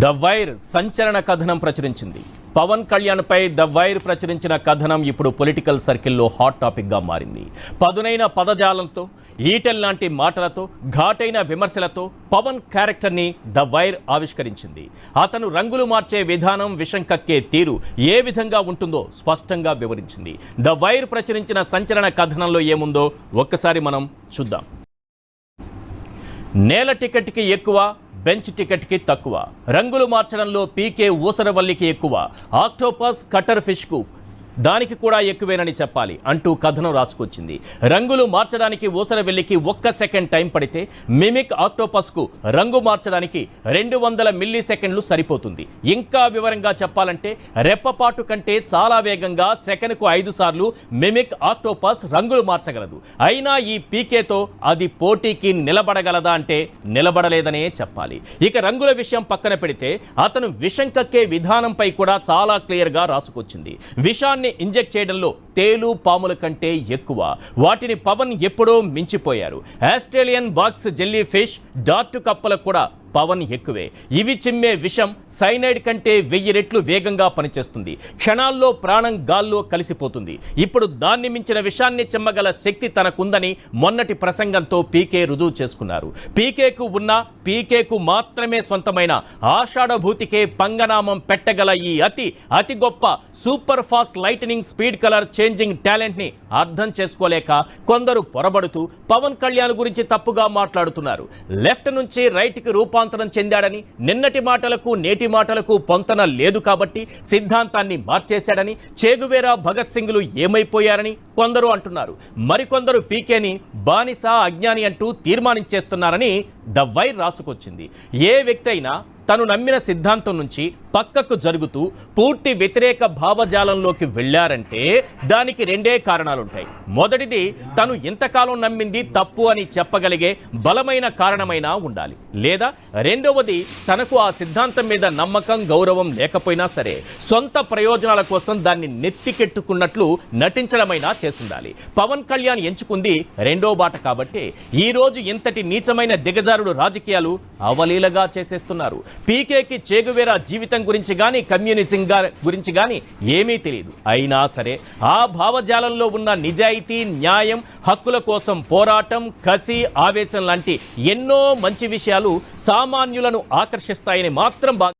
The wire సంచలన కథనం ప్రచురించింది. పవన్ కళ్యాణ్ పై ద వైర్ ప్రచురించిన కథనం ఇప్పుడు పొలిటికల్ సర్కిల్లో హాట్ టాపిక్ గా మారింది. పదునైన పదజాలంతో, ఈటెల్ లాంటి మాటలతో, ఘాటైన విమర్శలతో పవన్ క్యారెక్టర్ ని ద వైర్ ఆవిష్కరించింది. అతను రంగులు మార్చే విధానం, విషం కక్కే తీరు ఏ విధంగా ఉంటుందో స్పష్టంగా వివరించింది. ద వైర్ ప్రచురించిన సంచలన కథనంలో ఏముందో ఒక్కసారి మనం చూద్దాం. నేల టికెట్కి ఎక్కువ, బెంచ్ టికెట్కి తక్కువ, రంగులు మార్చడంలో పీకే ఊసరవల్లికి ఎక్కువ, ఆక్టోపస్ కటర్ ఫిష్కు దానికి కూడా ఎక్కువేనని చెప్పాలి అంటూ కథనం రాసుకొచ్చింది. రంగులు మార్చడానికి ఊసరవెల్లికి 1 సెకండ్ టైం పడితే మిమిక్ ఆక్టోపస్కు రంగు మార్చడానికి 200 మిల్లీ సెకండ్లు సరిపోతుంది. ఇంకా వివరంగా చెప్పాలంటే రెప్పపాటు కంటే చాలా వేగంగా సెకనుకు 5 సార్లు మిమిక్ ఆక్టోపస్ రంగులు మార్చగలదు. అయినా ఈ పీకేతో అది పోటీకి నిలబడగలదా అంటే నిలబడలేదనే చెప్పాలి. ఇక రంగుల విషయం పక్కన పెడితే అతను విషం కక్కే విధానంపై కూడా చాలా క్లియర్గా రాసుకొచ్చింది. విషాన్ని ఇంజెక్ట్ చేయడంలో తేలు, పాముల కంటే ఎక్కువ. వాటిని పవన్ ఎప్పుడో మించిపోయారు. Australian box jellyfish, dart కప్పలకు కూడా పవన్ ఎక్కువే. ఇవి చిమ్మే విషం సైనైడ్ కంటే 1000 రెట్లు వేగంగా పనిచేస్తుంది. క్షణాల్లో ప్రాణం గాల్లో కలిసిపోతుంది. ఇప్పుడు దాన్ని మించిన విషాన్ని చిమ్మగల శక్తి తనకుందని మొన్నటి ప్రసంగంతో పీకే రుజువు చేసుకున్నారు. పీకేకు ఉన్న, పీకేకు మాత్రమే సొంతమైన ఆషాఢభూతికే పంగనామం పెట్టగల ఈ అతి గొప్ప super fast lightening speed colour changing talent ని అర్థం చేసుకోలేక కొందరు పొరబడుతూ పవన్ కళ్యాణ్ గురించి తప్పుగా మాట్లాడుతున్నారు. లెఫ్ట్ నుంచి రైట్ కి రూపాంతరం చెందాడని, నిన్నటి మాటలకు నేటి మాటలకు పొంతన లేదు కాబట్టి సిద్ధాంతాన్ని మార్చేశాడని, చేగువేరా, భగత్ సింగ్లు ఏమైపోయారని కొందరు అంటున్నారు. మరికొందరు పీకేని బానిస, అజ్ఞాని అంటూ తీర్మానించేస్తున్నారని ద వైర్ రాసుకొచ్చింది. ఏ వ్యక్తి అయినా తను నమ్మిన సిద్ధాంతం నుంచి పక్కకు జరుగుతూ పూర్తి వ్యతిరేక భావజాలంలోకి వెళ్ళారంటే దానికి 2 కారణాలుంటాయి. మొదటిది, తను ఇంతకాలం నమ్మింది తప్పు అని చెప్పగలిగే బలమైన కారణమైనా ఉండాలి. లేదా రెండవది, తనకు ఆ సిద్ధాంతం మీద నమ్మకం, గౌరవం లేకపోయినా సరే సొంత ప్రయోజనాల కోసం దాన్ని నెత్తికెట్టుకున్నట్లు నటించడమైనా చేసుండాలి. పవన్ కళ్యాణ్ ఎంచుకుంది రెండో బాట కాబట్టి ఈరోజు ఇంతటి నీచమైన దిగజారుడు రాజకీయాలు అవలీలగా చేసేస్తున్నారు. పీకేకి చేగువేరా జీవితం గురించి కానీ, కమ్యూనిజం గురించి కానీ ఏమీ తెలియదు. అయినా సరే ఆ భావజాలంలో ఉన్న నిజాయితీ, న్యాయం, హక్కుల కోసం పోరాటం, కసి, ఆవేశం లాంటి ఎన్నో మంచి విషయాలు సామాన్యులను ఆకర్షిస్తాయని మాత్రం